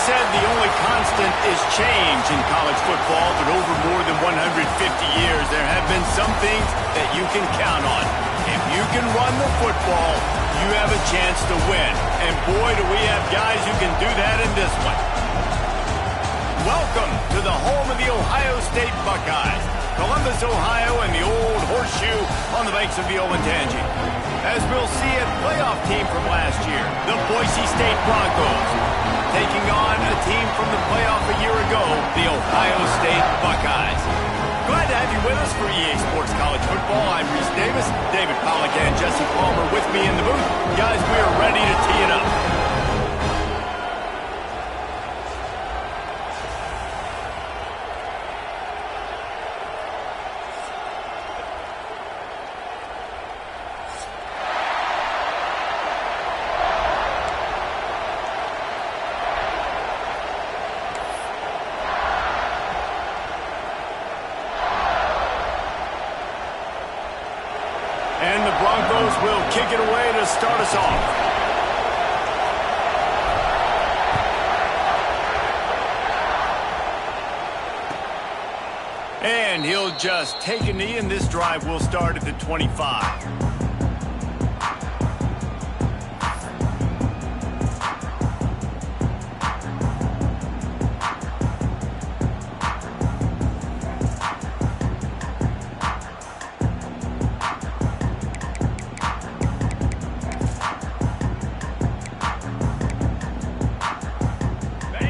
said the only constant is change in college football, but over more than 150 years, there have been some things that you can count on. If you can run the football, you have a chance to win. And boy, do we have guys who can do that in this one. Welcome to the home of the Ohio State Buckeyes, Columbus, Ohio, and the old horseshoe on the banks of the Ncaa. As we'll see, a playoff team from last year, the Boise State Broncos, taking on a team from the playoff a year ago, the Ohio State Buckeyes. Glad to have you with us for EA Sports College Football. I'm Reese Davis, David Pollack, and Jesse Palmer with me in the booth. Guys, we are ready to tee it up. And the Broncos will kick it away to start us off. And he'll just take a knee, and this drive will start at the 25.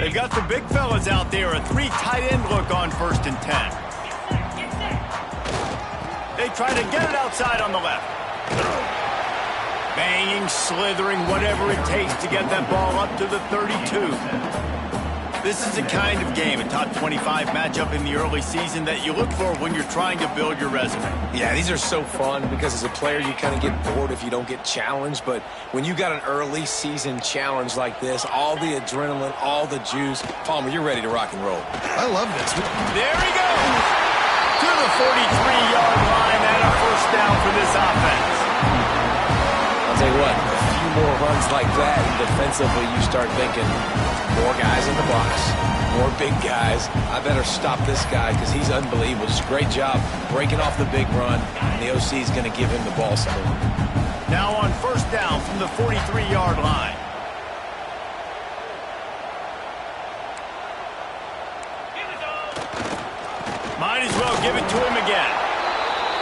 They've got the big fellas out there, a three tight end look on 1st and 10. They try to get it outside on the left. Banging, slithering, whatever it takes to get that ball up to the 32. This is the kind of game, a top 25 matchup in the early season, that you look for when you're trying to build your resume. Yeah, these are so fun because as a player you kind of get bored if you don't get challenged, but when you got an early season challenge like this, all the adrenaline, all the juice, Palmer, you're ready to rock and roll. I love this. There he goes! To the 43-yard line and a first down for this offense. I'll tell you what, a few more runs like that, and defensively you start thinking, more guys in the box, more big guys. I better stop this guy because he's unbelievable. Just a great job breaking off the big run. And the OC is going to give him the ball some more. Now on first down from the 43-yard line. Might as well give it to him again.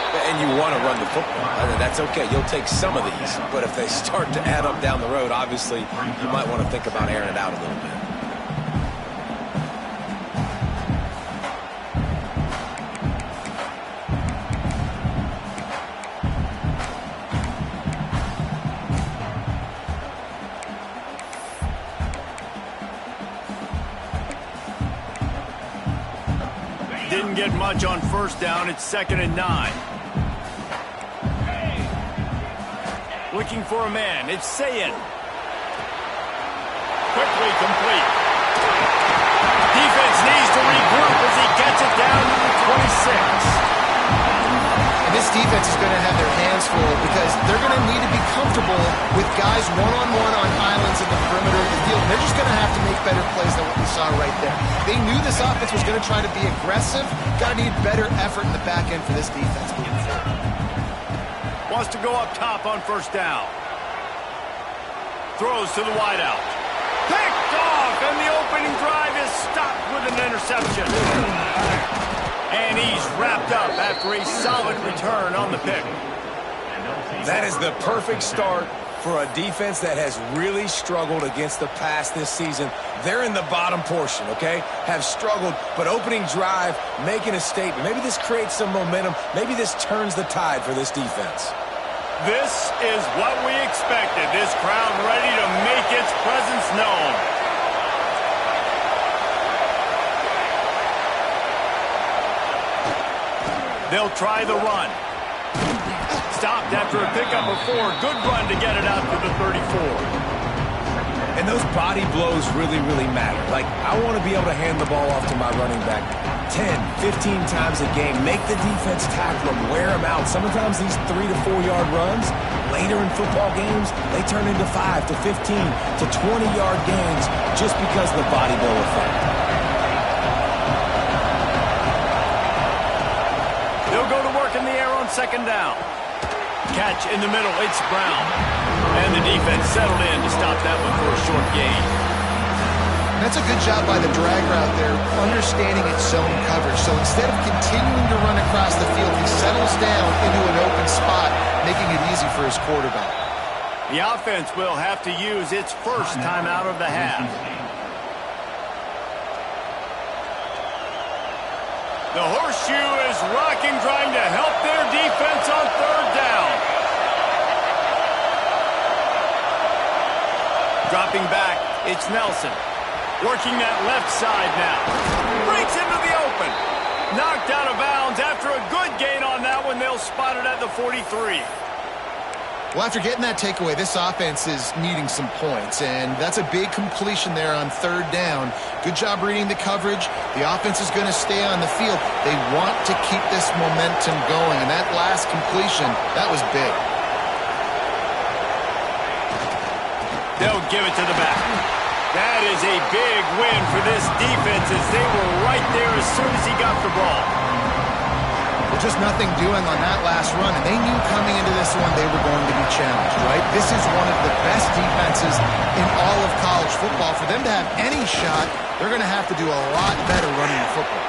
And you want to run the football. That's okay. You'll take some of these. But if they start to add up down the road, obviously, you might want to think about airing it out a little bit. Didn't get much on first down. It's 2nd and 9. Looking for a man. It's Ncaa. Quickly complete. Defense needs to regroup as he gets it down to the 26. And this defense is going to have their hands full because they're going to need to be comfortable with guys one-on-one on islands in the perimeter of the field. And they're just going to have to make better plays than what we saw right there. They knew this offense was going to try to be aggressive. Got to need better effort in the back end for this defense moving forward. Wants to go up top on first down. Throws to the wideout. Picked off, and the opening drive is stopped with an interception. And he's wrapped up after a solid return on the pick. That is the perfect start for a defense that has really struggled against the pass this season. They're in the bottom portion, okay? Have struggled, but opening drive, making a statement. Maybe this creates some momentum. Maybe this turns the tide for this defense. This is what we expected. This crowd ready to make its presence known. They'll try the run. Stopped after a pickup of 4. Good run to get it out to the 34. And those body blows really, really matter. Like, I want to be able to hand the ball off to my running back 10, 15 times a game. Make the defense tackle them, wear them out. Sometimes these 3 to 4 yard runs, later in football games, they turn into 5 to 15 to 20-yard gains just because of the body blow effect. They'll go to work in the air on second down. Catch in the middle, it's Brown. And the defense settled in to stop that one for a short gain. That's a good job by the drag route there, understanding its zone coverage. So instead of continuing to run across the field, he settles down into an open spot, making it easy for his quarterback. The offense will have to use its first time out of the half. The horseshoe is rocking, trying to help their defense on third down. Dropping back, it's Nelson. Working that left side now. Breaks into the open. Knocked out of bounds after a good gain on that one. They'll spot it at the 43. Well, after getting that takeaway, this offense is needing some points, and that's a big completion there on third down. Good job reading the coverage. The offense is going to stay on the field. They want to keep this momentum going, and that last completion, that was big. They'll give it to the back. That is a big win for this defense as they were right there as soon as he got the ball. Well, just nothing doing on that last run, and they knew coming into this one they were going to be challenged, right? This is one of the best defenses in all of college football. For them to have any shot, they're going to have to do a lot better running the football.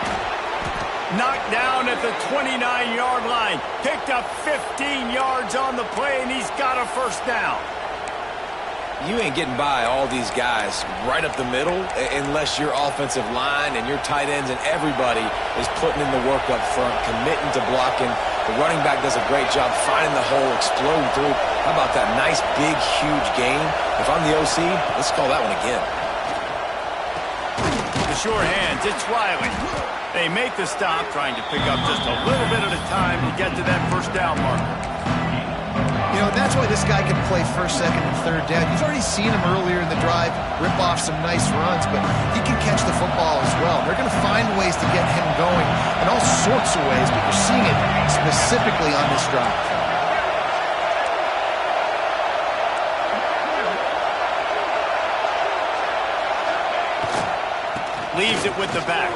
Knocked down at the 29-yard line. Picked up 15 yards on the play, and he's got a first down. You ain't getting by all these guys right up the middle unless your offensive line and your tight ends and everybody is putting in the work up front, committing to blocking. The running back does a great job finding the hole, exploding through. How about that nice, big, huge gain? If I'm the OC, let's call that one again. The sure hands, it's Riley. They make the stop, trying to pick up just a little bit at a time to get to that first down marker. You know, that's why this guy can play first, second, and third down. You've already seen him earlier in the drive rip off some nice runs, but he can catch the football as well. They're going to find ways to get him going in all sorts of ways, but you're seeing it specifically on this drive. Leaves it with the back.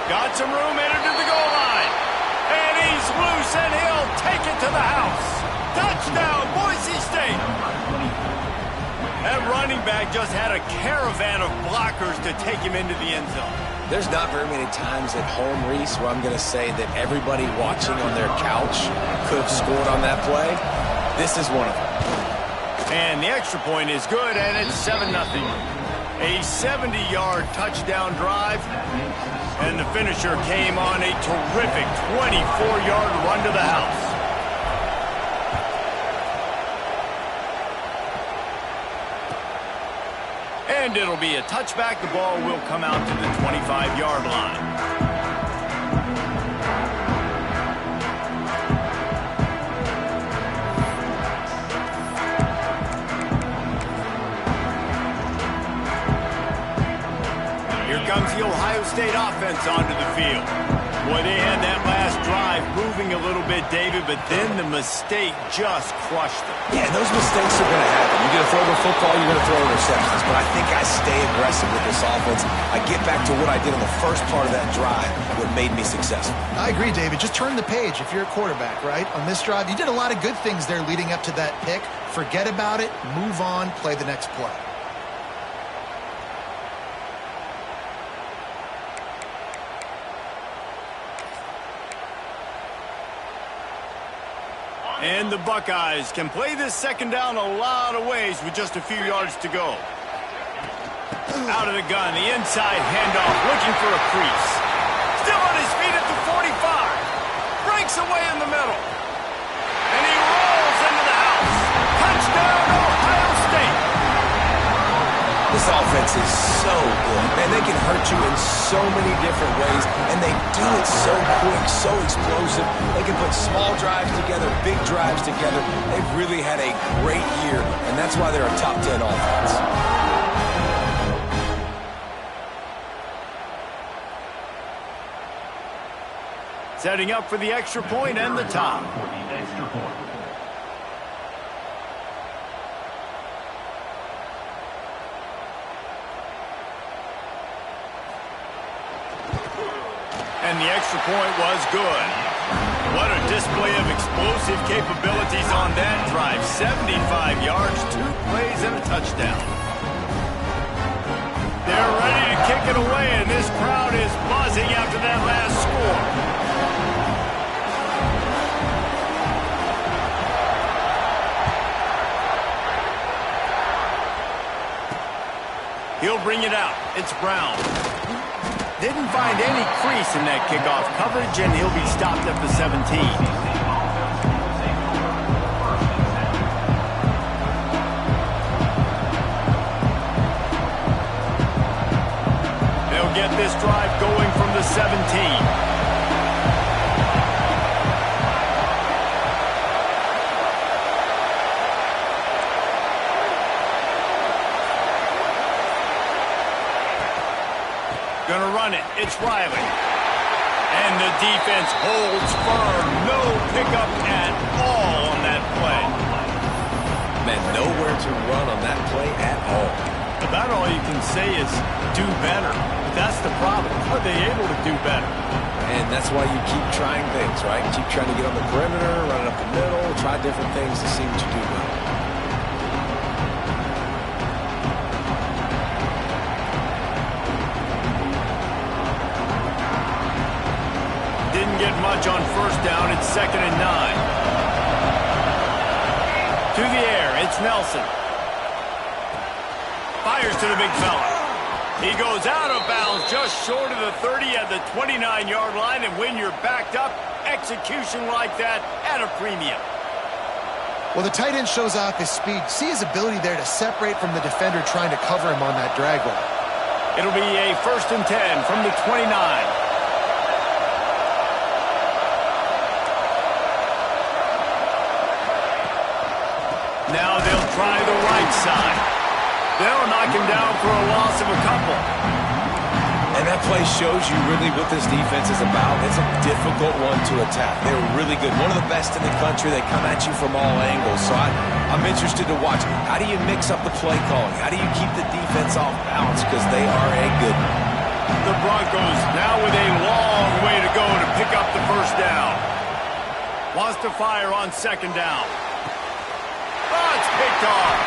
Got some room, entered to the goal line. And he's loose, and he'll take it to the house. Touchdown, Boise State. That running back just had a caravan of blockers to take him into the end zone. There's not very many times at home, Reese, where I'm going to say that everybody watching on their couch could have scored on that play. This is one of them. And the extra point is good, and it's 7-0. A 70-yard touchdown drive. And the finisher came on a terrific 24-yard run to the house. And it'll be a touchback. The ball will come out to the 25-yard line. Comes the Ohio State offense onto the field. Boy, they had that last drive moving a little bit, David, but then the mistake just crushed them. Yeah, those mistakes are going to happen. You're going to throw the football, you're going to throw interceptions, but I think I stay aggressive with this offense. I get back to what I did on the first part of that drive, what made me successful. I agree, David. Just turn the page if you're a quarterback, right? On this drive, you did a lot of good things there leading up to that pick. Forget about it, move on, play the next play. And the Buckeyes can play this second down a lot of ways with just a few yards to go. Out of the gun, the inside handoff, looking for a crease. Still on his feet at the 45. Breaks away in the middle. And he rolls into the house. Touchdown, Ohio State. This offense is so good. Man, they can hurt you in so many different ways, and they do it so quick, so explosive. They can put small drives together, big drives together. They've really had a great year, and that's why they're a top 10 offense. Setting up for the extra point and the top. And the extra point was good. What a display of explosive capabilities on that drive. 75 yards, 2 plays, and a touchdown. They're ready to kick it away, and this crowd is buzzing after that last score. He'll bring it out. It's Brown. Didn't find any crease in that kickoff coverage, and he'll be stopped at the 17. They'll get this drive going from the 17. Gonna run it. It's Riley. And the defense holds firm. No pickup at all on that play. Man, nowhere to run on that play at all. About all you can say is do better. But that's the problem. Are they able to do better? And that's why you keep trying things, right? Keep trying to get on the perimeter, run it up the middle, try different things to see what you do well. Get much on first down. It's 2nd and 9. To the air. It's Nelson. Fires to the big fella. He goes out of bounds just short of the 30 at the 29-yard line. And when you're backed up, execution like that at a premium. Well, the tight end shows off his speed. See his ability there to separate from the defender trying to cover him on that drag route. It'll be a 1st and 10 from the 29. Now they'll try the right side. They'll knock him down for a loss of a couple. And that play shows you really what this defense is about. It's a difficult one to attack. They're really good. One of the best in the country. They come at you from all angles. So I'm interested to watch. How do you mix up the play calling? How do you keep the defense off balance? Because they are a good one. The Broncos now with a long way to go to pick up the first down. Wants to fire on 2nd down. Oh, it's picked off.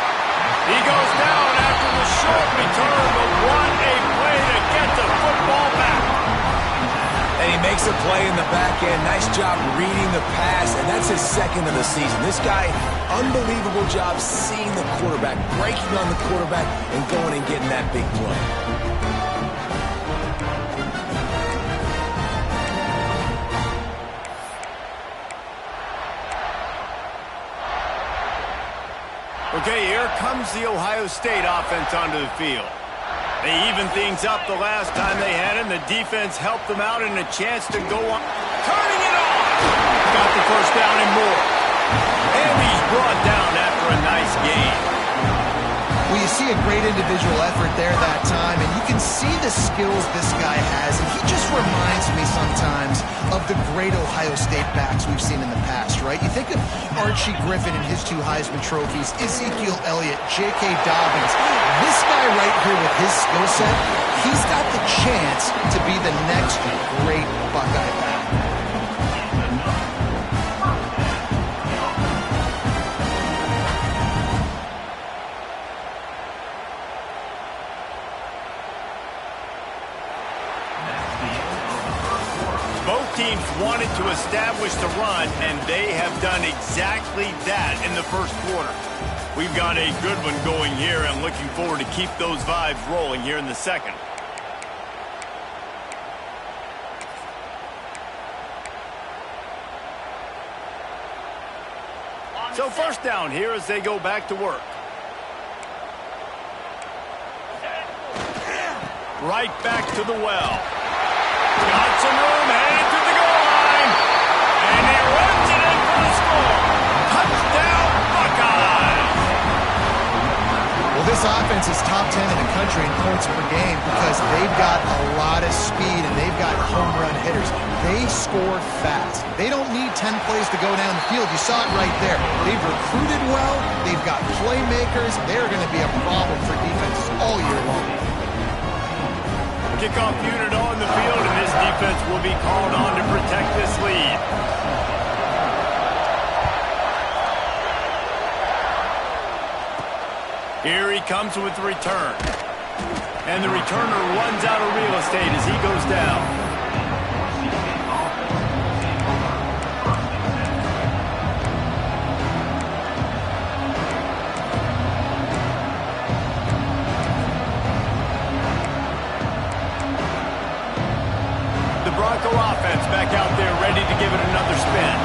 He goes down after the short return, but what a play to get the football back. And he makes a play in the back end. Nice job reading the pass, and that's his 2nd of the season. This guy, unbelievable job seeing the quarterback, breaking on the quarterback, and going and getting that big play. Okay, here comes the Ohio State offense onto the field. They evened things up the last time they had it, and the defense helped them out and a chance to go on. Turning it on! Got the first down and more. And he's brought down after a nice game. Well, you see a great individual effort there that time, and you can see the skills this guy has, and he just reminds me sometimes of the great Ohio State backs we've seen in the past, right? You think of Archie Griffin and his 2 Heisman trophies, Ezekiel Elliott, J.K. Dobbins. This guy right here with his skill set, he's got the chance to be the next great Buckeye back. Both teams wanted to establish the run, and they have done exactly that in the first quarter. We've got a good one going here, and looking forward to keep those vibes rolling here in the second. So first down here as they go back to work. Right back to the well. Got some room, headed to the goal line. And he runs it in for the score. Touchdown, Buckeyes! Well, this offense is top 10 in the country in points per game because they've got a lot of speed and they've got home run hitters. They score fast. They don't need 10 plays to go down the field. You saw it right there. They've recruited well. They've got playmakers. They're going to be a problem for defenses all year long. Kickoff unit on the field, and this defense will be called on to protect this lead. Here he comes with the return. And the returner runs out of real estate as he goes down. Offense back out there ready to give it another spin.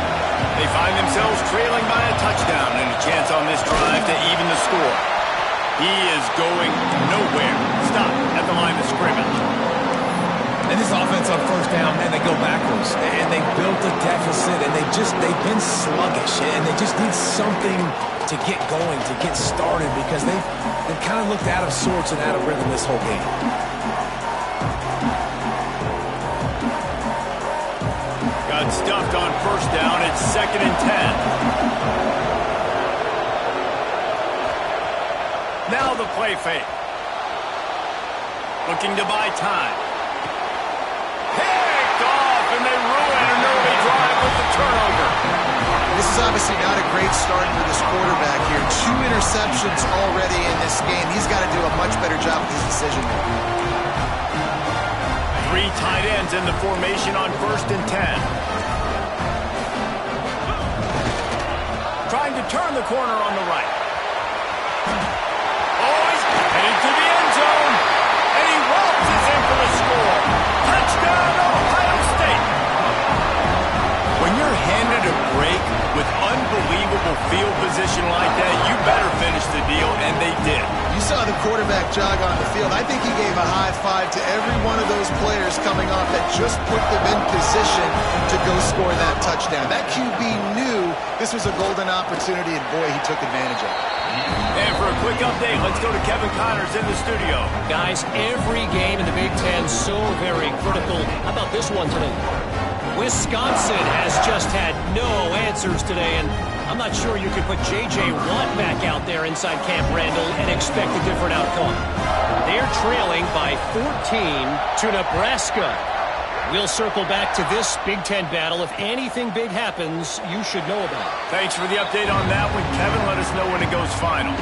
They find themselves trailing by a touchdown and a chance on this drive to even the score. He is going nowhere. Stop at the line of scrimmage. And this offense on first down, man, they go backwards. And they built a deficit, and they've been sluggish. And they just need something to get going, to get started, because they've kind of looked out of sorts and out of rhythm this whole game. Got stuffed on first down. It's 2nd and 10. Now the play fake. Looking to buy time. Picked off, and they ruin an early drive with the turnover. This is obviously not a great start for this quarterback here. 2 interceptions already in this game. He's got to do a much better job with his decision making. 3 tight ends in the formation on 1st and 10. Trying to turn the corner on the right. Oh, he's headed to the end zone. And he waltzes in for the score. Touchdown, Ohio State. When you're handed a break with unbelievable field position like that, you better finish the deal, and they did. You saw the quarterback jog on the field. I think he gave a high five to every one of those players coming off that just put them in position to go score that touchdown. That QB knew this was a golden opportunity, and boy, he took advantage of it. And for a quick update, let's go to Kevin Connors in the studio. Guys, every game in the Big Ten so very critical. How about this one today? Wisconsin has just had no answers today, and I'm not sure you could put J.J. Watt back out there inside Camp Randall and expect a different outcome. They're trailing by 14 to Nebraska. We'll circle back to this Big Ten battle. If anything big happens, you should know about it. Thanks for the update on that one, Kevin. Let us know when it goes final.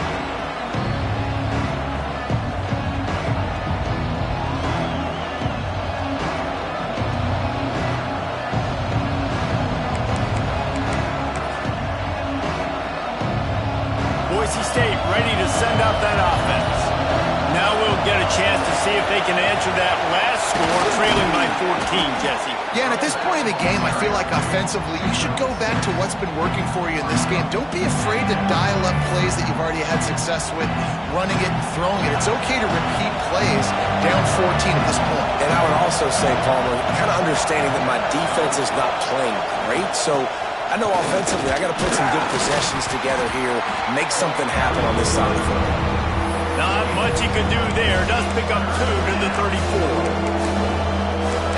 Boise State ready to send out that offense. Now we'll get a chance to see if they can answer that last score, trailing by 14, Jesse. Yeah, and at this point in the game, I feel like offensively, you should go back to what's been working for you in this game. Don't be afraid to dial up plays that you've already had success with, running it and throwing it. It's okay to repeat plays down 14 at this point. And I would also say, Palmer, kind of understanding that my defense is not playing great, so I know offensively I got to put some good possessions together here, make something happen on this side of the football. Not much he could do there. Does pick up 2 to the 34.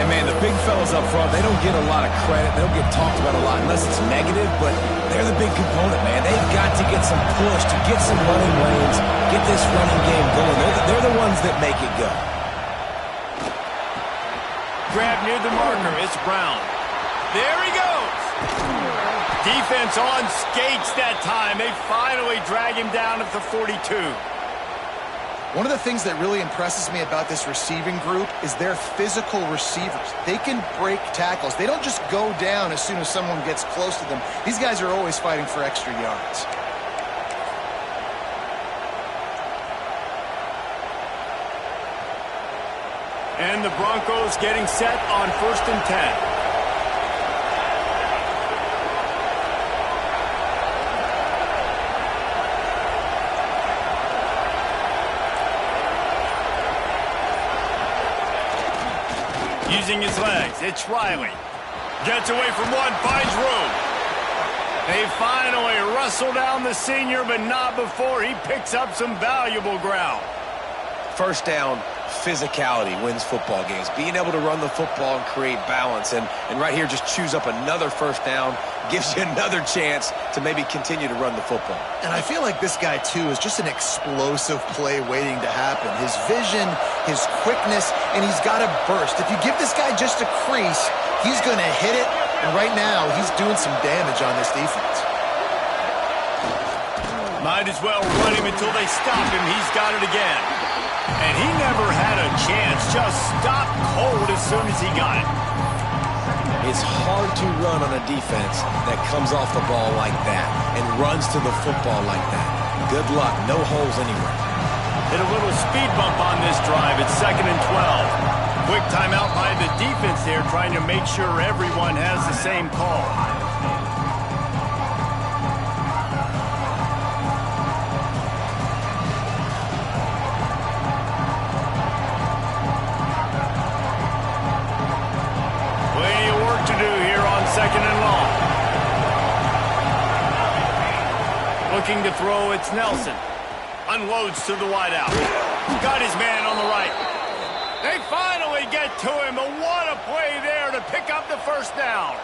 And, man, the big fellas up front, they don't get a lot of credit. They don't get talked about a lot unless it's negative, but they're the big component, man. They've got to get some push, to get some running lanes, get this running game going. They're the ones that make it go. Grab near the marker. It's Brown. There he goes. Defense on skates that time. They finally drag him down at the 42. One of the things that really impresses me about this receiving group is their physical receivers. They can break tackles. They don't just go down as soon as someone gets close to them. These guys are always fighting for extra yards. And the Broncos getting set on 1st and 10. Using his legs, it's Riley. Gets away from one, finds room. They finally wrestle down the senior, but not before he picks up some valuable ground. First down, physicality wins football games. Being able to run the football and create balance. And right here, just choose up another first down, gives you another chance to maybe continue to run the football. And I feel like this guy, too, is just an explosive play waiting to happen. His vision, his quickness, and he's got a burst. If you give this guy just a crease, he's going to hit it. And right now, he's doing some damage on this defense. Might as well run him until they stop him. He's got it again. And he never had a chance. Just stopped cold as soon as he got it. It's hard to run on a defense that comes off the ball like that and runs to the football like that. Good luck. No holes anywhere. Hit a little speed bump on this drive. It's 2nd and 12. Quick timeout by the defense there, trying to make sure everyone has the same call. Plenty of work to do here on 2nd and long. Looking to throw, it's Nelson. Unloads to the wideout. Got his man on the right. They finally get to him, but what a play there to pick up the first down.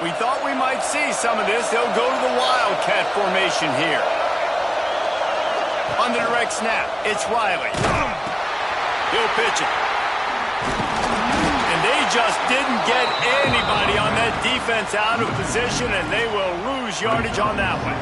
We thought we might see some of this. They'll go to the Wildcat formation here. On the direct snap, it's Riley. He'll pitch it. And they just didn't get anybody on that defense out of position, and they will lose yardage on that one.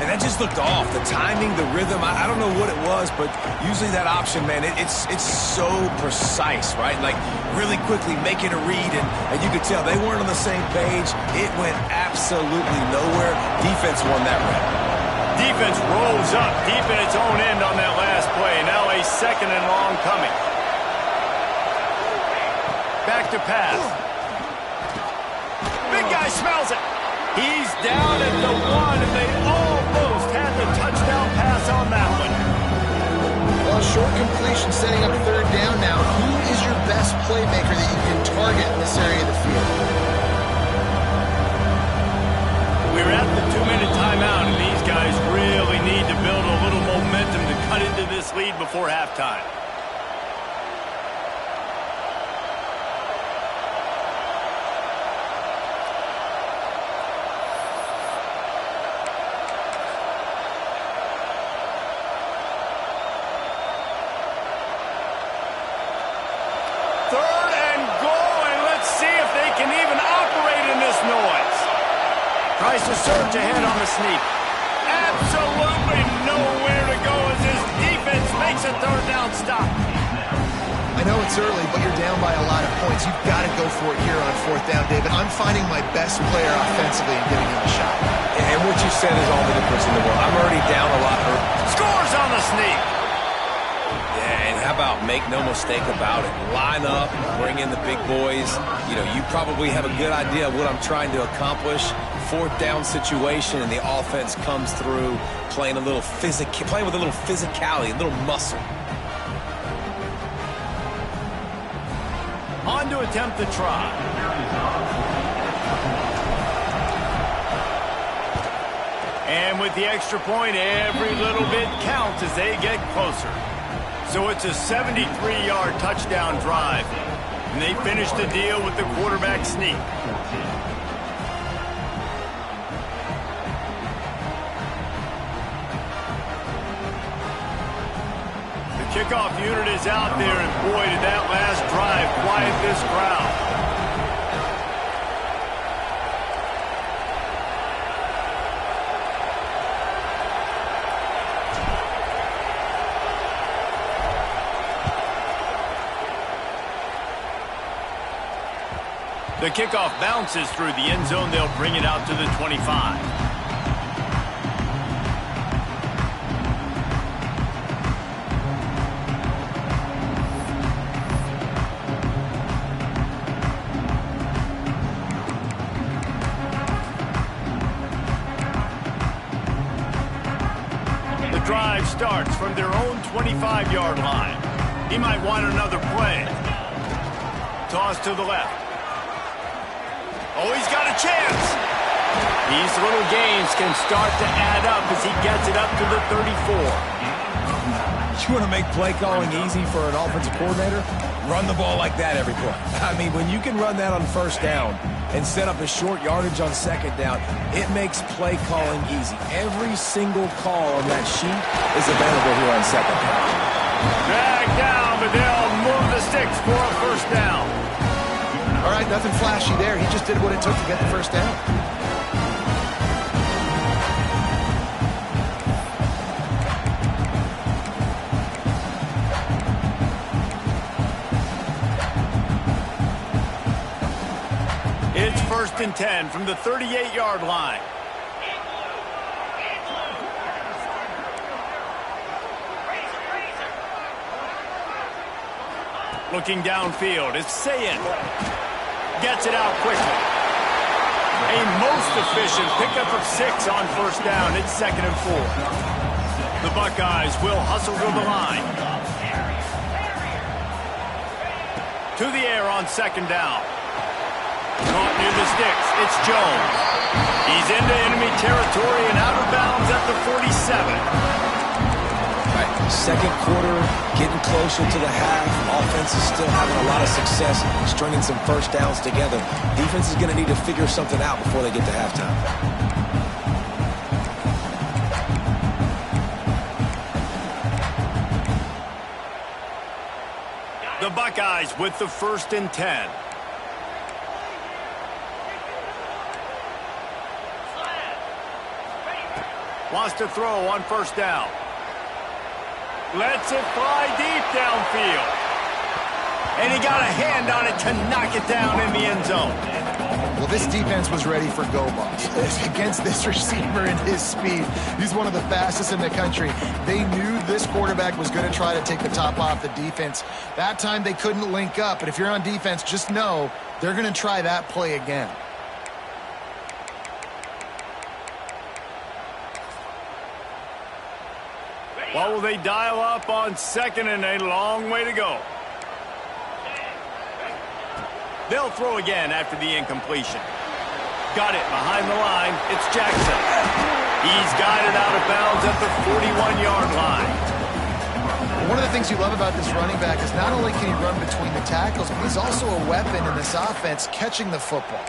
And that just looked off. The timing, the rhythm, I don't know what it was, but usually that option, man, it's so precise, right? Like really quickly making a read, and you could tell they weren't on the same page. It went absolutely nowhere. Defense won that round. Defense rolls up deep in its own end on that last play. Now a 2nd and long coming. Back to pass. Big guy smells it. He's down at the 1, and they almost had the touchdown pass on that one. Well, short completion setting up 3rd down now. Who is your best playmaker that you can target in this area of the field? We're at the 2-minute timeout, and these guys really need to build a little momentum to cut into this lead before halftime. Third and goal, and let's see if they can even operate in this noise. Tries to surge ahead on the sneak. Absolutely nowhere to go as his defense makes a 3rd down stop. I know it's early, but you're down by a lot of points. You've got to go for it here on 4th down, David. I'm finding my best player offensively and giving him a shot. And what you said is all the difference in the world. I'm already down a lot. Scores on the sneak. Yeah, and how about make no mistake about it? Line up, bring in the big boys. You know, you probably have a good idea of what I'm trying to accomplish. 4th down situation, and the offense comes through playing with a little physicality, a little muscle. On to attempt the try. And with the extra point, every little bit counts as they get closer. So it's a 73-yard touchdown drive. And they finish the deal with the quarterback sneak. The kickoff unit is out there, and boy, did that last drive quiet this crowd. The kickoff bounces through the end zone. They'll bring it out to the 25. The drive starts from their own 25-yard line. He might want another play. Toss to the left. Oh, he's got a chance. These little gains can start to add up as he gets it up to the 34. You want to make play calling easy for an offensive coordinator? Run the ball like that every play. I mean, when you can run that on first down and set up a short yardage on second down, it makes play calling easy. Every single call on that sheet is available here on second down. Drag down, but they'll move the sticks for a first down. All right, nothing flashy there. He just did what it took to get the first down. It's 1st and 10 from the 38-yard line. Looking downfield, it's Ncaa. Gets it out quickly. A most efficient pickup of 6 on first down. It's 2nd and 4. The Buckeyes will hustle to the line. To the air on 2nd down. Caught near the sticks. It's Jones. He's into enemy territory and out of bounds at the 47. Right, second quarter, getting closer to the half. Offense is still having a lot of success stringing some first downs together. Defense is going to need to figure something out before they get to halftime. The Buckeyes with the 1st and 10. Wants to throw on first down. Lets it fly deep downfield. And he got a hand on it to knock it down in the end zone. Well, this defense was ready for go balls. Against this receiver and his speed, he's one of the fastest in the country. They knew this quarterback was going to try to take the top off the defense. That time they couldn't link up. But if you're on defense, just know they're going to try that play again. What will they dial up on 2nd and a long way to go? They'll throw again after the incompletion. Got it behind the line. It's Jackson. He's got it out of bounds at the 41-yard line. One of the things you love about this running back is not only can he run between the tackles, but he's also a weapon in this offense catching the football.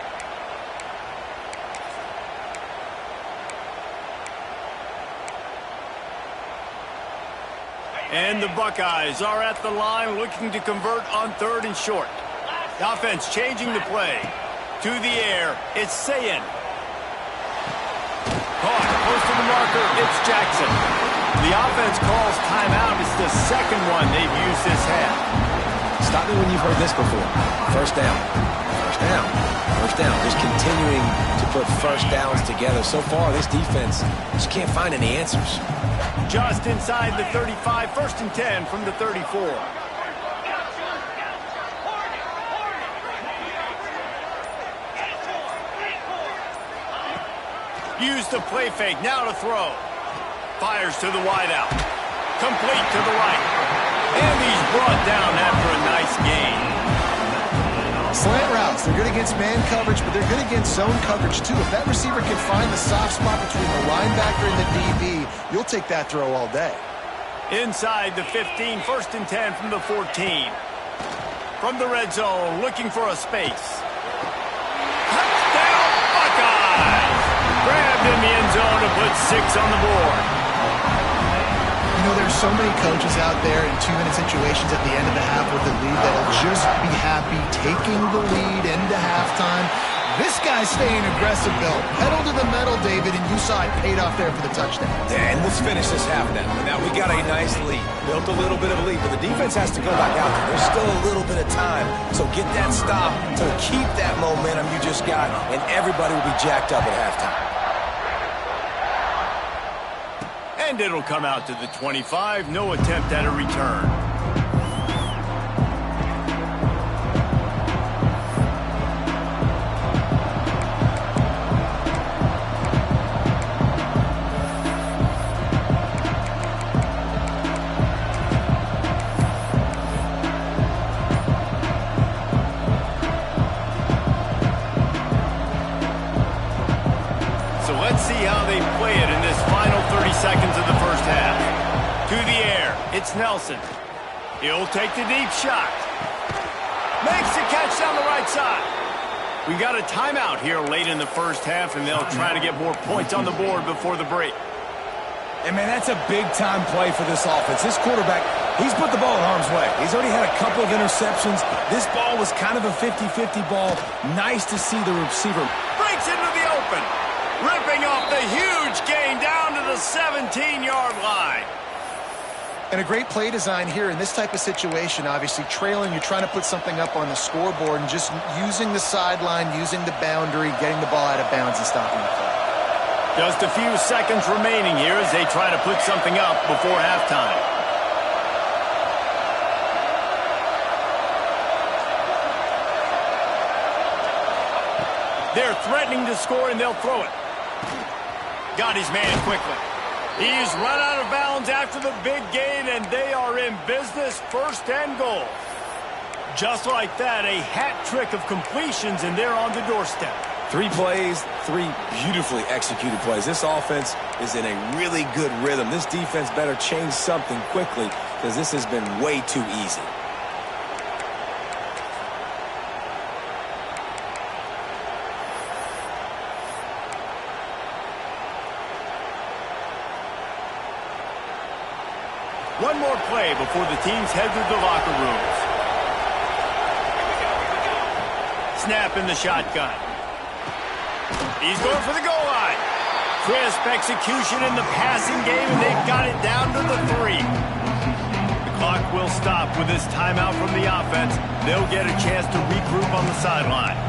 And the Buckeyes are at the line looking to convert on 3rd and short. The offense changing the play. To the air, it's Ncaa. Caught, close to the marker, it's Jackson. The offense calls timeout. It's the second one they've used this half. Stop me when you've heard this before. First down. First down. First down. Just continuing to put first downs together. So far, this defense just can't find any answers. Just inside the 35, 1st and 10 from the 34. Use the play fake, now to throw. Fires to the wideout. Complete to the right. And he's brought down after a nice gain. Slant routes, they're good against man coverage, but they're good against zone coverage too. If that receiver can find the soft spot between the linebacker and the DB, you'll take that throw all day. Inside the 15, 1st and 10 from the 14. From the red zone, looking for a space. Touchdown, Buckeyes! Grabbed in the end zone to put 6 on the board. You know, there's so many coaches out there in 2-minute situations at the end of the half with the lead that'll just be happy taking the lead into halftime. This guy's staying aggressive, though. Pedal to the metal, David, and you saw it paid off there for the touchdown. And let's finish this half now. Now we got a nice lead. Built a little bit of a lead, but the defense has to go back out there. There's still a little bit of time. So get that stop to keep that momentum you just got, and everybody will be jacked up at halftime. And it'll come out to the 25. No attempt at a return. So let's see how they play it in this final 30 seconds of the first half. To the air, it's Nelson. He'll take the deep shot. Makes the catch down the right side. We got a timeout here late in the first half, and they'll try to get more points on the board before the break. And, man, that's a big-time play for this offense. This quarterback, he's put the ball in harm's way. He's already had a couple of interceptions. This ball was kind of a 50-50 ball. Nice to see the receiver. Breaks into the open. Ripping off the huge gain down to the 17-yard line. And a great play design here in this type of situation. Obviously, trailing, you're trying to put something up on the scoreboard and just using the sideline, using the boundary, getting the ball out of bounds and stopping the play. Just a few seconds remaining here as they try to put something up before halftime. They're threatening to score, and they'll throw it. Got his man quickly. He's run out of bounds after the big gain, and they are in business, first and goal. Just like that, a hat trick of completions, and they're on the doorstep. 3 plays, 3 beautifully executed plays. This offense is in a really good rhythm. This defense better change something quickly because this has been way too easy. One more play before the teams head to the locker rooms. Snap in the shotgun. He's going for the goal line. Crisp execution in the passing game, and they've got it down to the 3. The clock will stop with this timeout from the offense. They'll get a chance to regroup on the sideline.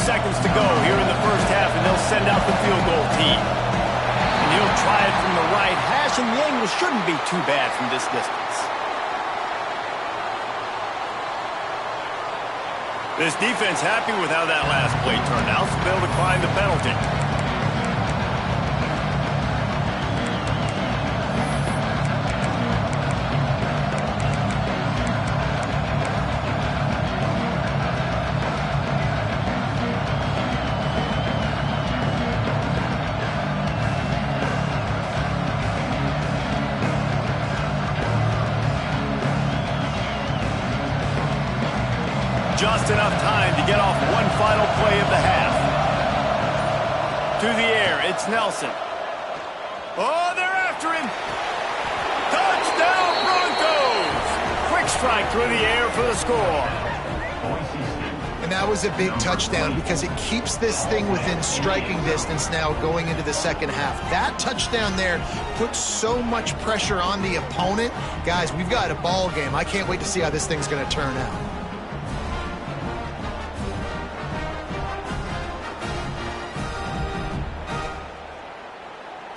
Seconds to go here in the first half, and they'll send out the field goal team. And he'll try it from the right hash, and the angle shouldn't be too bad from this distance. This defense happy with how that last play turned out, so they'll decline the penalty. Just enough time to get off one final play of the half. To the air, it's Nelson. Oh, they're after him. Touchdown, Broncos! Quick strike through the air for the score. And that was a big touchdown because it keeps this thing within striking distance now going into the second half. That touchdown there puts so much pressure on the opponent. Guys, we've got a ball game. I can't wait to see how this thing's going to turn out.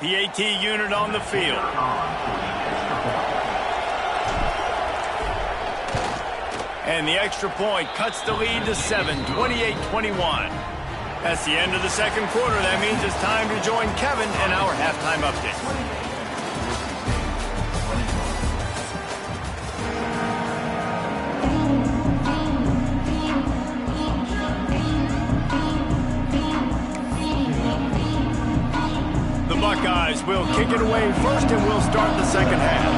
The AT unit on the field. And the extra point cuts the lead to 7, 28-21. That's the end of the second quarter. That means it's time to join Kevin in our halftime update. Buckeyes will kick it away first, and we'll start the second half.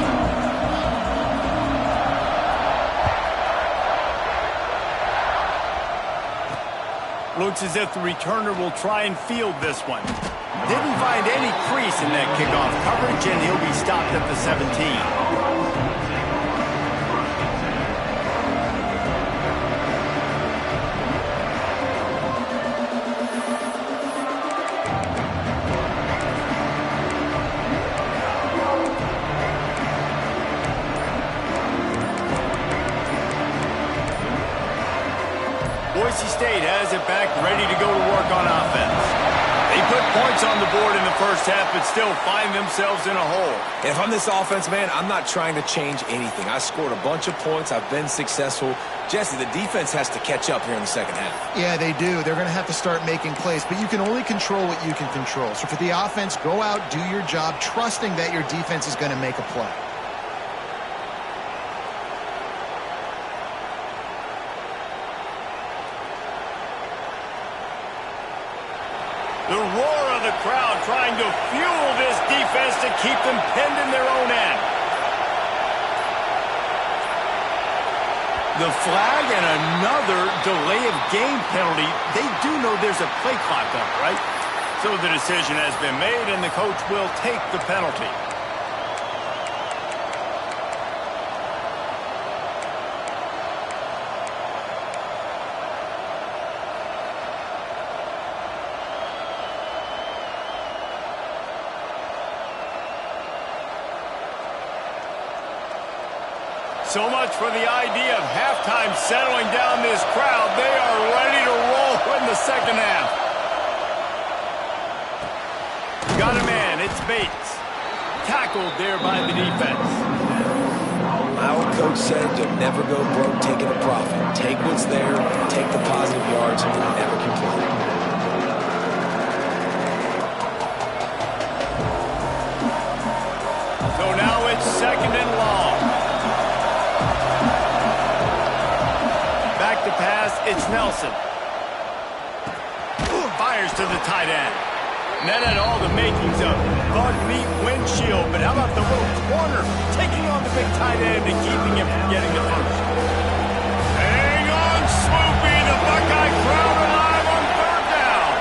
Looks as if the returner will try and field this one. Didn't find any crease in that kickoff coverage, and he'll be stopped at the 17. Boise State has it back, ready to go to work on offense. They put points on the board in the first half, but still find themselves in a hole. And if I'm this offense, man, I'm not trying to change anything. I scored a bunch of points. I've been successful. Jesse, the defense has to catch up here in the second half. Yeah, they do. They're going to have to start making plays, but you can only control what you can control. So for the offense, go out, do your job, trusting that your defense is going to make a play. The roar of the crowd trying to fuel this defense to keep them pinned in their own end. The flag and another delay of game penalty. They do know there's a play clock on, right? So the decision has been made, and the coach will take the penalty. So much for the idea of halftime settling down this crowd. They are ready to roll in the second half. Got a man. It's Bates. Tackled there by the defense. My old coach said you'll never go broke taking a profit. Take what's there, take the positive yards, and never complain. So now it's second and long. Back to pass, it's Nelson. Fires to the tight end. And that had all the makings of bug meat windshield, but how about the little corner taking on the big tight end and keeping him from getting the first? Hang on, Swoopy, the Buckeye crowd alive on third down.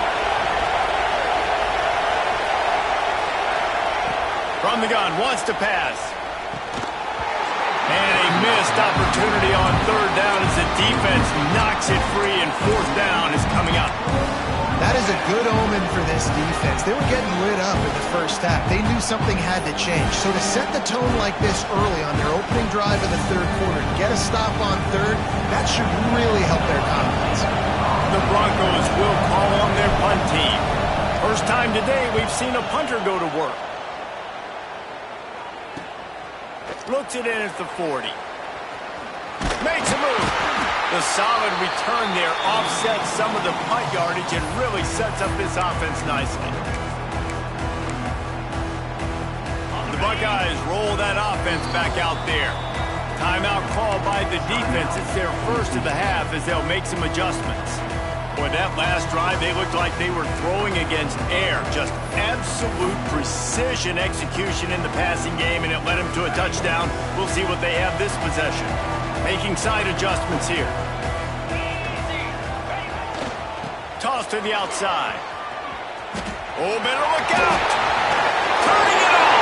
From the gun, wants to pass. And a missed opportunity on third down as the defense knocks it free, and fourth down is coming up. That is a good omen for this defense. They were getting lit up in the first half. They knew something had to change. So to set the tone like this early on their opening drive of the third quarter and get a stop on third, that should really help their confidence. The Broncos will call on their punt team. First time today we've seen a punter go to work. Looks it in at the 40. Makes a move. The solid return there offsets some of the punt yardage and really sets up this offense nicely. The Buckeyes roll that offense back out there. Timeout called by the defense. It's their first of the half as they'll make some adjustments. Boy, that last drive, they looked like they were throwing against air. Just absolute precision execution in the passing game, and it led them to a touchdown. We'll see what they have this possession. Making side adjustments here. Toss to the outside. Oh, better look out. Turning it on.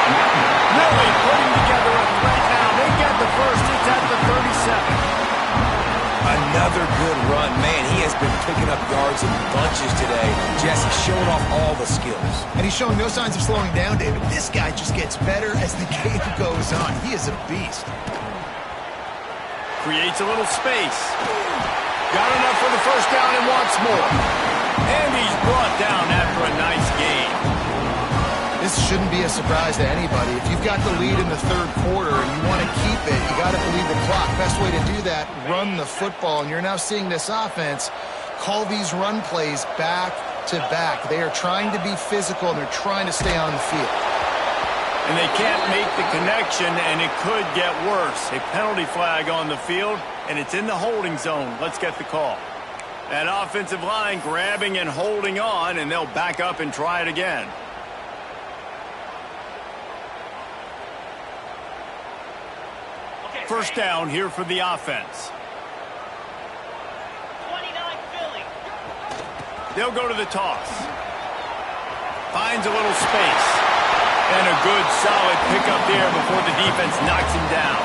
Really putting together a threat now. They get the first. It's at the 37. Another good run. Man, he has been picking up yards in bunches today. Jesse showing off all the skills. And he's showing no signs of slowing down, David. This guy just gets better as the game goes on. He is a beast. Creates a little space. Got enough for the first down and wants more. And he's brought down after a nice game. This shouldn't be a surprise to anybody. If you've got the lead in the third quarter and you want to keep it, you got to believe the clock. Best way to do that, run the football. And you're now seeing this offense call these run plays back to back. They are trying to be physical, and they're trying to stay on the field. And they can't make the connection, and it could get worse. A penalty flag on the field, and it's in the holding zone. Let's get the call. That offensive line grabbing and holding on, and they'll back up and try it again. First down here for the offense. 29 Philly. They'll go to the toss. Finds a little space. And a good, solid pickup there before the defense knocks him down.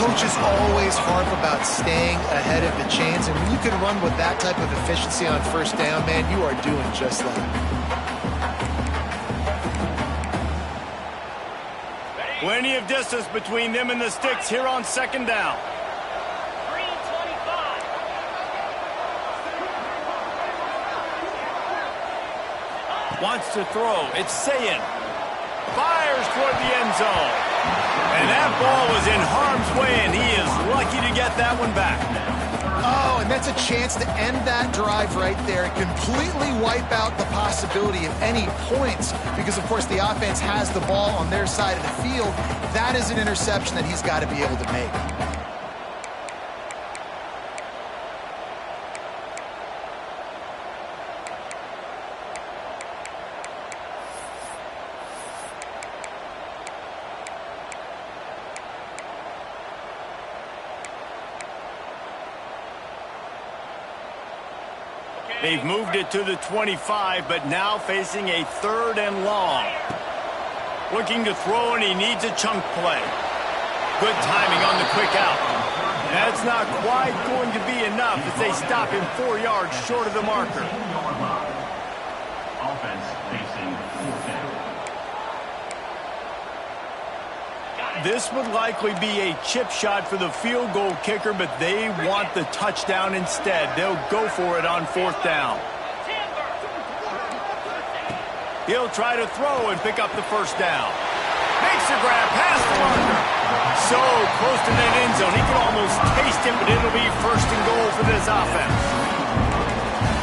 Coaches always harp about staying ahead of the chains, and when you can run with that type of efficiency on first down, man, you are doing just that. Plenty of distance between them and the sticks here on second down. 3:25. Wants to throw. It's Ncaa. Fires toward the end zone. And that ball was in harm's way, and he is lucky to get that one back. Oh, and that's a chance to end that drive right there. Completely wipe out the possibility of any points because, of course, the offense has the ball on their side of the field. That is an interception that he's got to be able to make. They've moved it to the 25, but now facing a 3rd and long. Looking to throw, and he needs a chunk play. Good timing on the quick out. That's not quite going to be enough as they stop him 4 yards short of the marker. Offense facing 4th down. This would likely be a chip shot for the field goal kicker, but they want the touchdown instead. They'll go for it on 4th down. He'll try to throw and pick up the 1st down. Makes a grab past the marker. So close to that end zone. He can almost taste it, but it'll be 1st and goal for this offense.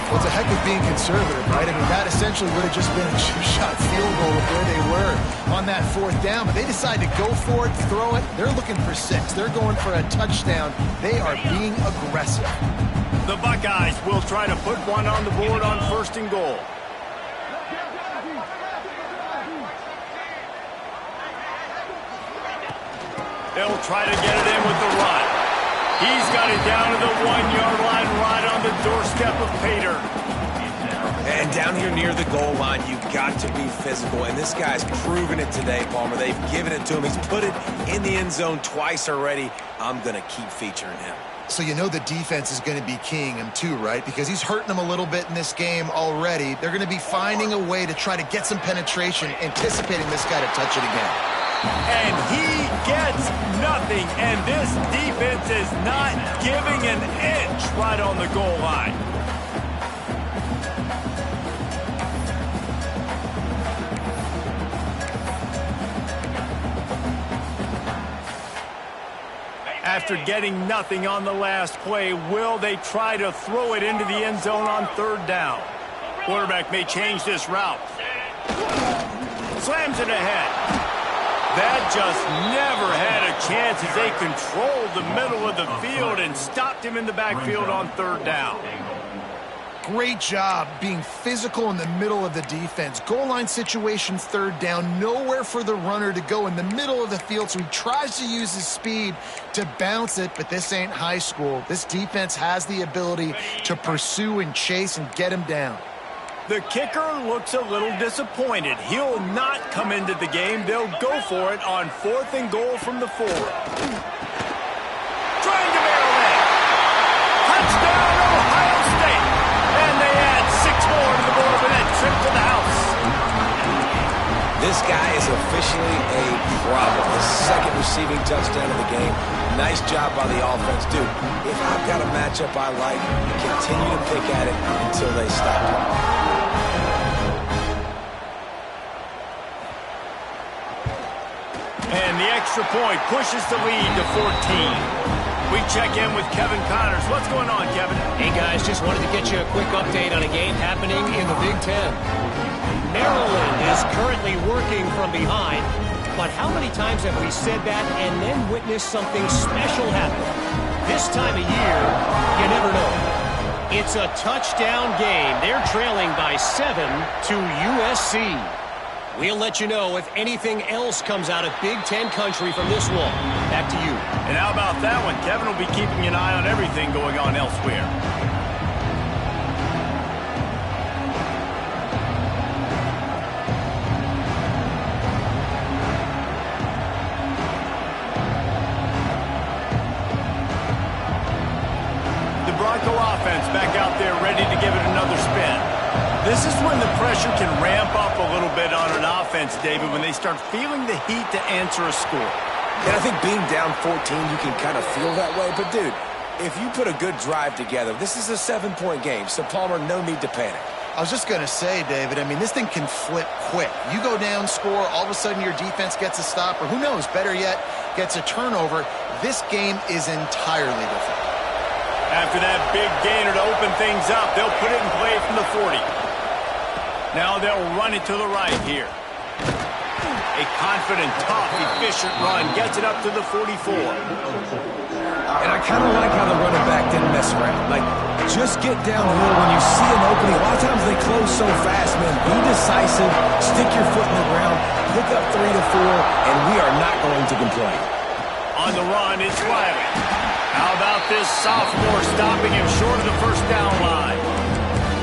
Well, it's a heck of being conservative, right? I mean, that essentially would have just been a chip-shot field goal of where they were on that 4th down. But they decided to go for it, throw it. They're looking for 6. They're going for a touchdown. They are being aggressive. The Buckeyes will try to put one on the board on 1st and goal. They'll try to get it in with the run. He's got it down to the 1-yard line right on the doorstep of Pater. And down here near the goal line, you've got to be physical. And this guy's proven it today, Palmer. They've given it to him. He's put it in the end zone twice already. I'm going to keep featuring him. So you know the defense is going to be keying him too, right? Because he's hurting them a little bit in this game already. They're going to be finding a way to try to get some penetration, anticipating this guy to touch it again. And he gets nothing, and this defense is not giving an inch right on the goal line. After getting nothing on the last play, will they try to throw it into the end zone on 3rd down? Quarterback may change this route. Slams it ahead. That just never had a chance as they controlled the middle of the field and stopped him in the backfield on 3rd down. Great job being physical in the middle of the defense. Goal line situation, 3rd down, nowhere for the runner to go in the middle of the field, so he tries to use his speed to bounce it, but this ain't high school. This defense has the ability to pursue and chase and get him down. The kicker looks a little disappointed. He'll not come into the game. They'll go for it on 4th and goal from the 4. Trying to barrel in. Touchdown, Ohio State. And they add 6 more to the board with that trip to the house. This guy is officially a problem. The 2nd receiving touchdown of the game. Nice job by the offense. Dude, if I've got a matchup I like, continue to pick at it until they stop. And the extra point pushes the lead to 14. We check in with Kevin Connors. What's going on, Kevin? Hey, guys, just wanted to get you a quick update on a game happening in the Big Ten. Maryland is currently working from behind, but how many times have we said that and then witnessed something special happen? This time of year, you never know. It's a touchdown game. They're trailing by 7 to USC. We'll let you know if anything else comes out of Big Ten country from this one. Back to you. And how about that one? Kevin will be keeping an eye on everything going on elsewhere. The Bronco offense back out there ready to give it another spin. This is when the pressure can ramp up a little bit on an offense, David, when they start feeling the heat to answer a score. And I think being down 14, you can kind of feel that way. But, dude, if you put a good drive together, this is a 7-point game, so, Palmer, no need to panic. I was just going to say, David, I mean, this thing can flip quick. You go down, score, all of a sudden your defense gets a stop, or who knows, better yet, gets a turnover. This game is entirely different. After that big gainer to open things up, they'll put it in play from the 40. Now they'll run it to the right here. A confident, tough, efficient run gets it up to the 44. And I kind of like how the running back didn't mess around. Like, just get downhill when you see an opening. A lot of times they close so fast, man. Be decisive, stick your foot in the ground, pick up 3 to 4, and we are not going to complain. On the run, it's Riley. How about this sophomore stopping him short of the first down line?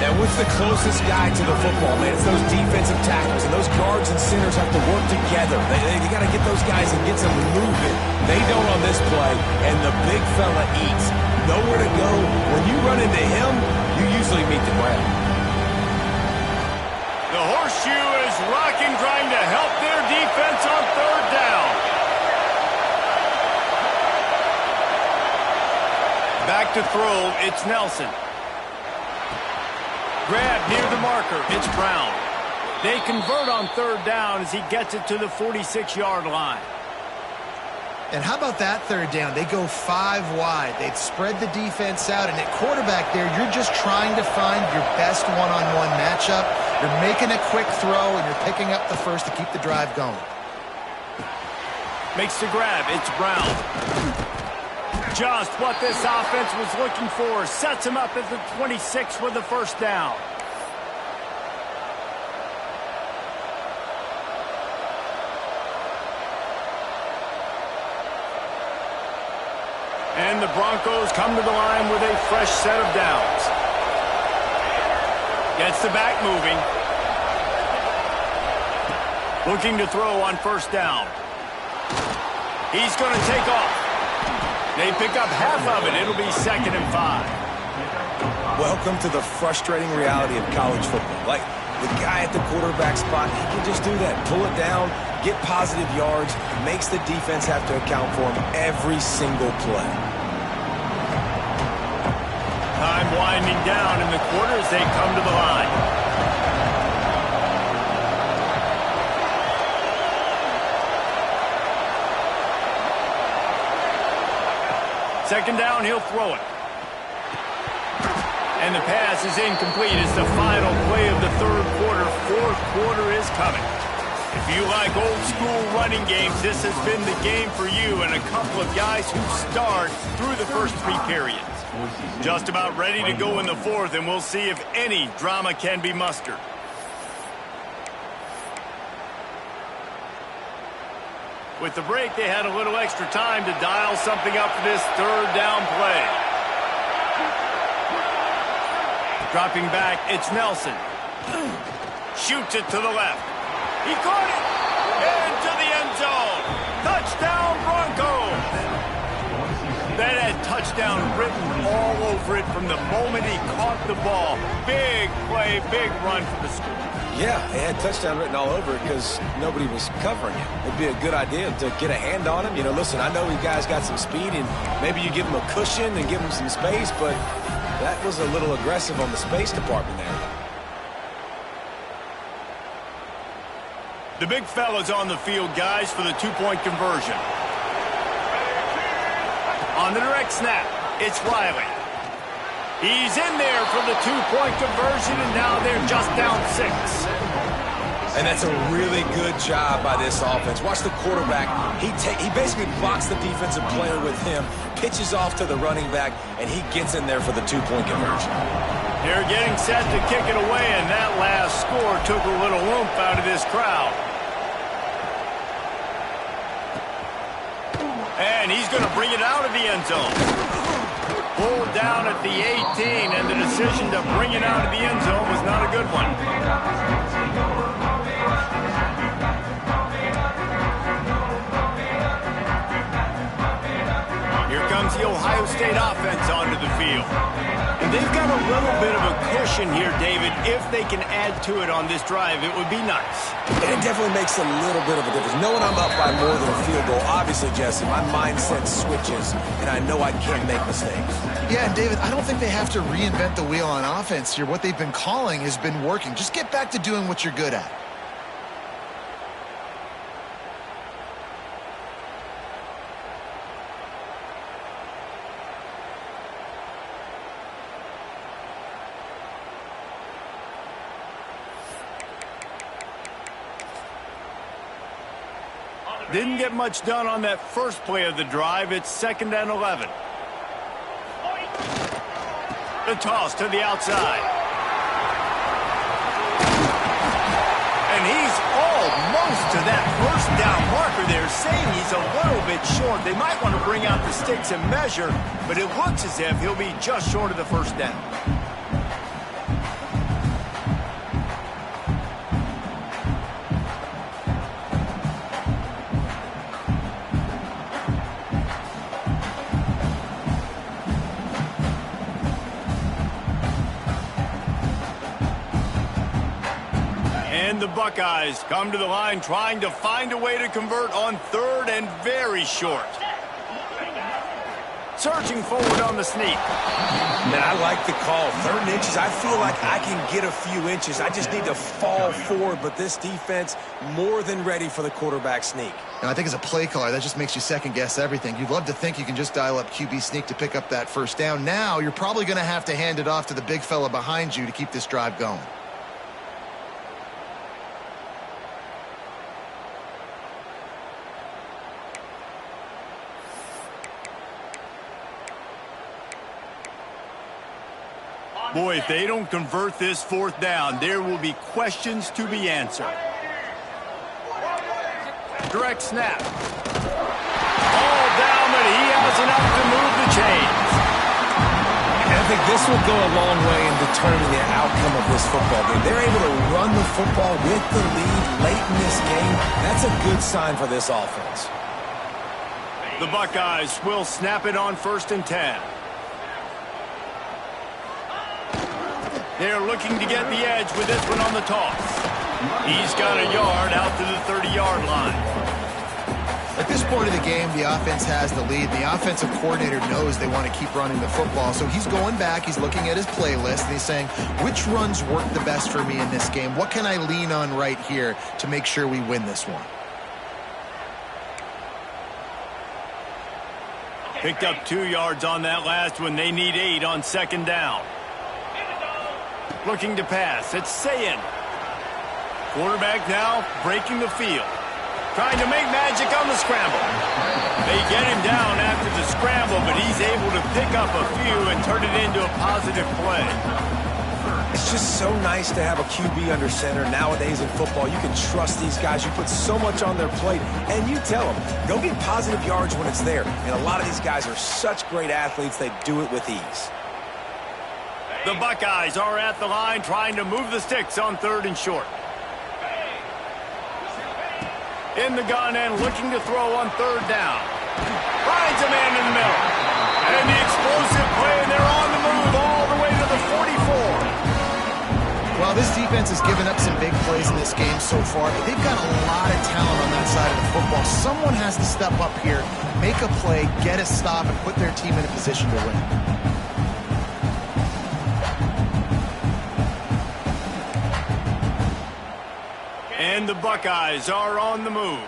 And what's the closest guy to the football, man? It's those defensive tackles, and those guards and centers have to work together. They got to get those guys and get some movement. They don't on this play, and the big fella eats. Nowhere to go. When you run into him, you usually meet the ground. The horseshoe is rocking, trying to help their defense on third down. Back to throw, it's Nelson. Grab near the marker, it's Brown. They convert on third down as he gets it to the 46-yard line. And how about that third down? They go 5 wide. They'd spread the defense out, and at quarterback there, you're just trying to find your best one-on-one matchup. You're making a quick throw, and you're picking up the first to keep the drive going. Makes the grab, it's Brown. Just what this offense was looking for. Sets him up at the 26 with the first down. And the Broncos come to the line with a fresh set of downs. Gets the back moving. Looking to throw on first down. He's going to take off. They pick up half of it. It'll be 2nd and 5. Welcome to the frustrating reality of college football. Like, the guy at the quarterback spot, he can just do that. Pull it down, get positive yards, makes the defense have to account for him every single play. Time winding down in the quarter as they come to the line. Second down, he'll throw it. And the pass is incomplete. It's the final play of the third quarter. Fourth quarter is coming. If you like old school running games, this has been the game for you and a couple of guys who start through the first 3 periods. Just about ready to go in the fourth, and we'll see if any drama can be mustered. With the break, they had a little extra time to dial something up for this third down play. Dropping back, it's Nelson. Shoots it to the left. He caught it! Into the end zone! Touchdown, Broncos! That had touchdown written all over it from the moment he caught the ball. Big play, big run for the score. Yeah, it had touchdown written all over it because nobody was covering him. It'd be a good idea to get a hand on him. You know, listen, I know you guys got some speed, and maybe you give him a cushion and give him some space, but that was a little aggressive on the space department there. The big fella's on the field, guys, for the 2-point conversion. On the direct snap, it's Riley. He's in there for the 2-point conversion, and now they're just down 6. And that's a really good job by this offense. Watch the quarterback. He basically blocks the defensive player with him, pitches off to the running back, and he gets in there for the 2-point conversion. They're getting set to kick it away, and that last score took a little oomph out of this crowd. And he's going to bring it out of the end zone. Pulled down at the 18, and the decision to bring it out of the end zone was not a good one. Here comes the Ohio State offense onto the field. field. And they've got a little bit of a cushion here, David. If they can add to it on this drive, it would be nice. And it definitely makes a little bit of a difference. Knowing I'm up by more than a field goal, obviously, Jesse, my mindset switches, and I know I can't make mistakes. Yeah, and David, I don't think they have to reinvent the wheel on offense here. What they've been calling has been working. Just get back to doing what you're good at. Didn't get much done on that first play of the drive. It's 2nd and 11. The toss to the outside. And he's almost to that first down marker there, saying he's a little bit short. They might want to bring out the sticks and measure, but it looks as if he'll be just short of the first down. The Buckeyes come to the line trying to find a way to convert on 3rd and very short. Surging forward on the sneak. Man, I like the call. 3rd and inches, I feel like I can get a few inches. I just need to fall forward, but this defense more than ready for the quarterback sneak. And I think as a play caller, that just makes you second-guess everything. You'd love to think you can just dial up QB sneak to pick up that first down. Now you're probably going to have to hand it off to the big fella behind you to keep this drive going. Boy, if they don't convert this 4th down, there will be questions to be answered. Direct snap. Ball down, but he has enough to move the chains. And I think this will go a long way in determining the outcome of this football game. They're able to run the football with the lead late in this game. That's a good sign for this offense. The Buckeyes will snap it on 1st and 10. They're looking to get the edge with this one on the toss. He's got a yard out to the 30-yard line. At this point of the game, the offense has the lead. The offensive coordinator knows they want to keep running the football. So he's going back, he's looking at his playlist, and he's saying, which runs work the best for me in this game? What can I lean on right here to make sure we win this one? Picked up 2 yards on that last one. They need 8 on 2nd down. Looking to pass. It's Ncaa. Quarterback now breaking the field. Trying to make magic on the scramble. They get him down after the scramble, but he's able to pick up a few and turn it into a positive play. It's just so nice to have a QB under center. Nowadays in football, you can trust these guys. You put so much on their plate, and you tell them, go get positive yards when it's there. And a lot of these guys are such great athletes, they do it with ease. The Buckeyes are at the line trying to move the sticks on 3rd and short. In the gun and looking to throw on 3rd down. Finds a man in the middle. And the explosive play, and they're on the move all the way to the 44. Well, this defense has given up some big plays in this game so far, but they've got a lot of talent on that side of the football. Someone has to step up here, make a play, get a stop, and put their team in a position to win. And the Buckeyes are on the move.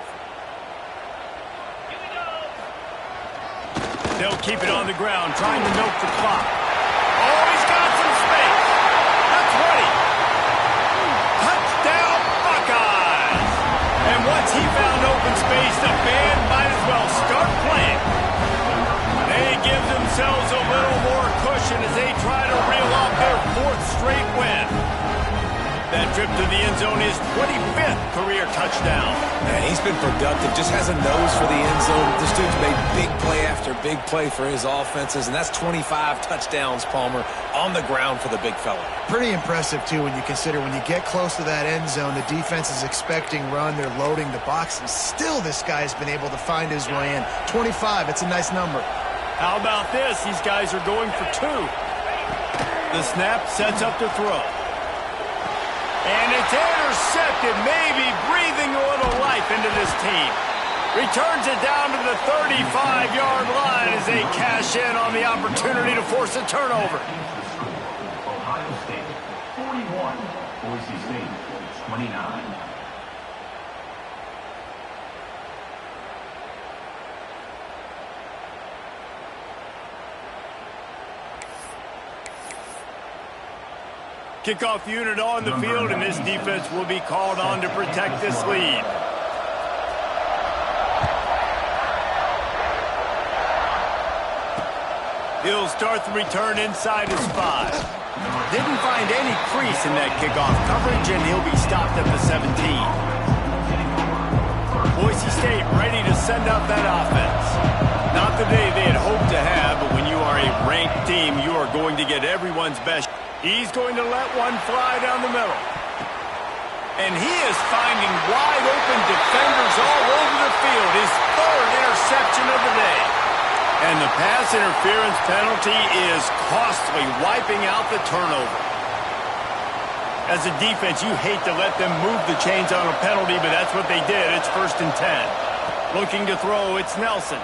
They'll keep it on the ground, trying to milk the clock. Oh, he's got some space. That's 20. Touchdown, Buckeyes. And once he found open space, the band might as well start playing. They give themselves a little more cushion as they try to reel off their 4th straight win. That trip to the end zone is 25th career touchdown. Man, he's been productive, just has a nose for the end zone. This dude's made big play after big play for his offenses, and that's 25 touchdowns, Palmer, on the ground for the big fella. Pretty impressive, too, when you consider when you get close to that end zone, the defense is expecting run, they're loading the box, and still this guy's been able to find his way in. 25, it's a nice number. How about this? These guys are going for two. The snap sets up to throw. And it's intercepted, maybe breathing a little life into this team. Returns it down to the 35-yard line as they cash in on the opportunity to force a turnover. Ohio State 41, Boise State 29. Kickoff unit on the field, and this defense will be called on to protect this lead. He'll start the return inside his 5. Didn't find any crease in that kickoff coverage, and he'll be stopped at the 17. Boise State ready to send out that offense. Not the day they had hoped to have, but when you are a ranked team, you are going to get everyone's best. He's going to let one fly down the middle. And he is finding wide open defenders all over the field. His 3rd interception of the day. And the pass interference penalty is costly, wiping out the turnover. As a defense, you hate to let them move the chains on a penalty, but that's what they did. It's 1st and 10. Looking to throw, it's Nelson.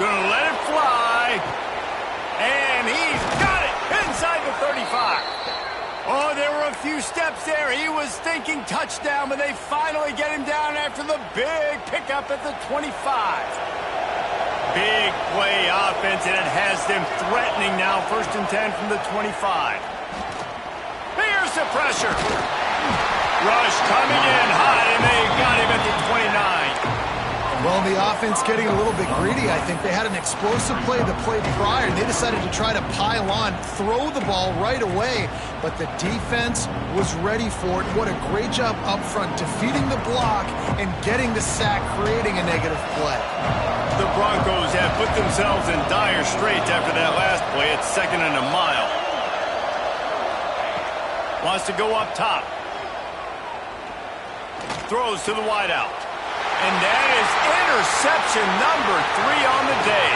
Gonna let it fly. And he's got it inside the 35. Oh, there were a few steps there. He was thinking touchdown, but they finally get him down after the big pickup at the 25. Big play offense, and it has them threatening now. 1st and 10 from the 25. Here's the pressure. Rush coming in hot, and they got him at the 29. Well, the offense getting a little bit greedy, I think. They had an explosive play the play prior, and they decided to try to pile on, throw the ball right away, but the defense was ready for it. What a great job up front, defeating the block and getting the sack, creating a negative play. The Broncos have put themselves in dire straits after that last play. It's 2nd and a mile. Wants to go up top. Throws to the wideout. And that is interception number 3 on the day.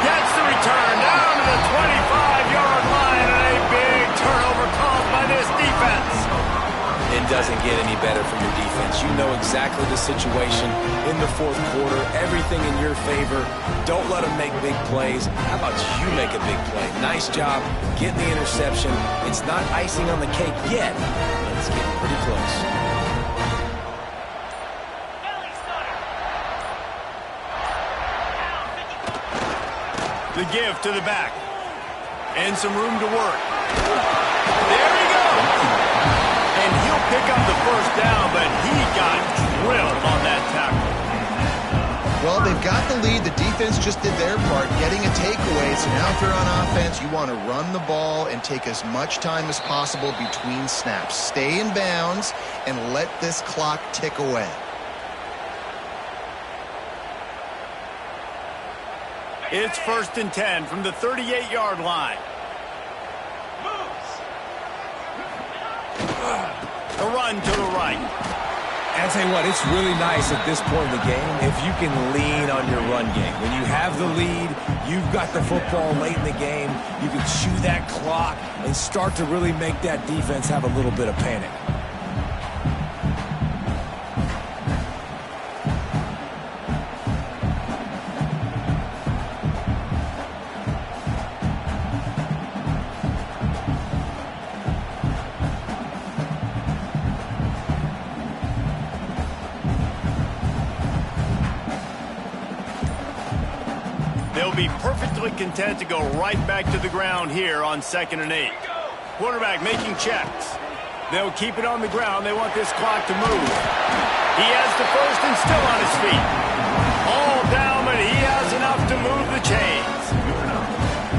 Gets the return down to the 25-yard line, and a big turnover caused by this defense. It doesn't get any better from your defense. You know exactly the situation in the 4th quarter. Everything in your favor. Don't let them make big plays. How about you make a big play? Nice job getting the interception. It's not icing on the cake yet, but it's getting pretty close. The give to the back. And some room to work. There he goes. And he'll pick up the 1st down, but he got drilled on that tackle. Well, they've got the lead. The defense just did their part, getting a takeaway. So now if you're on offense, you want to run the ball and take as much time as possible between snaps. Stay in bounds and let this clock tick away. It's 1st and 10 from the 38-yard line. A run to the right. I'll tell you what, it's really nice at this point in the game if you can lean on your run game. When you have the lead, you've got the football late in the game, you can chew that clock and start to really make that defense have a little bit of panic. They'll be perfectly content to go right back to the ground here on 2nd and 8. Quarterback making checks. They'll keep it on the ground. They want this clock to move. He has the 1st and still on his feet. All down, but he has enough to move the chains.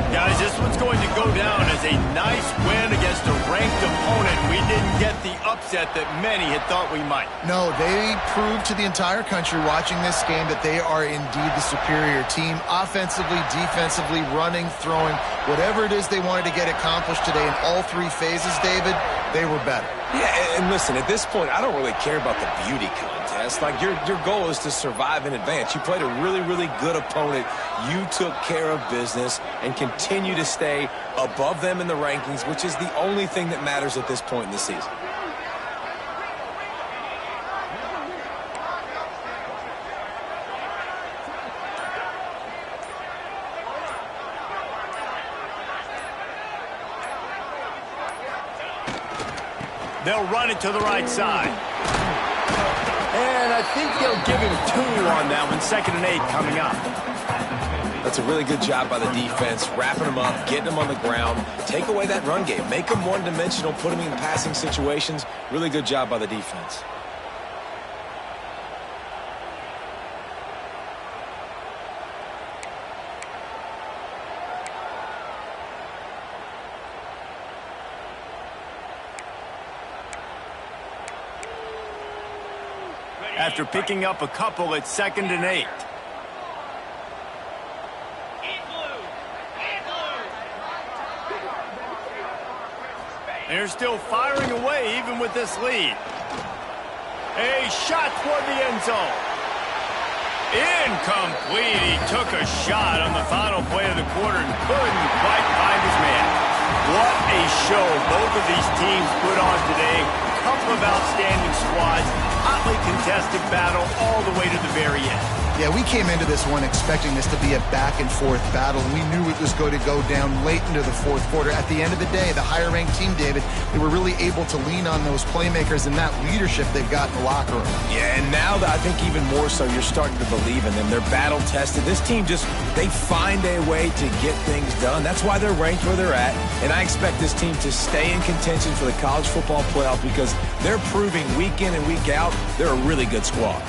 Guys, this one's going to go down as a nice win against a ranked opponent. We didn't get the upset that many had thought we might. No, they proved to the entire country watching this game that they are indeed the superior team. Offensively, defensively, running, throwing, whatever it is they wanted to get accomplished today in all 3 phases, David, they were better. Yeah, and listen, at this point, I don't really care about the beauty contest. Like, your goal is to survive in advance. You played a really, really good opponent. You took care of business and continue to stay above them in the rankings, which is the only thing that matters at this point in the season. They'll run it to the right side. And I think they'll give him 2 on that one. 2nd and 8 coming up. That's a really good job by the defense, wrapping them up, getting them on the ground. Take away that run game. Make them one-dimensional, put them in passing situations. Really good job by the defense. After picking up a couple at 2nd and 8. They're still firing away even with this lead. A shot toward the end zone. Incomplete. He took a shot on the final play of the quarter and couldn't quite find his man. What a show both of these teams put on today. A couple of outstanding squads. Hotly contested battle all the way to the very end. Yeah, we came into this one expecting this to be a back-and-forth battle, and we knew it was going to go down late into the fourth quarter. At the end of the day, the higher-ranked team, David, they were really able to lean on those playmakers and that leadership they've got in the locker room. Yeah, and now I think even more so, you're starting to believe in them. They're battle-tested. This team they find a way to get things done. That's why they're ranked where they're at, and I expect this team to stay in contention for the college football playoff because they're proving week in and week out they're a really good squad.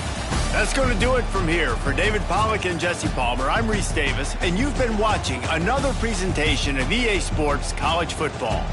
That's going to do it from here. For David Pollack and Jesse Palmer, I'm Reese Davis, and you've been watching another presentation of EA Sports College Football.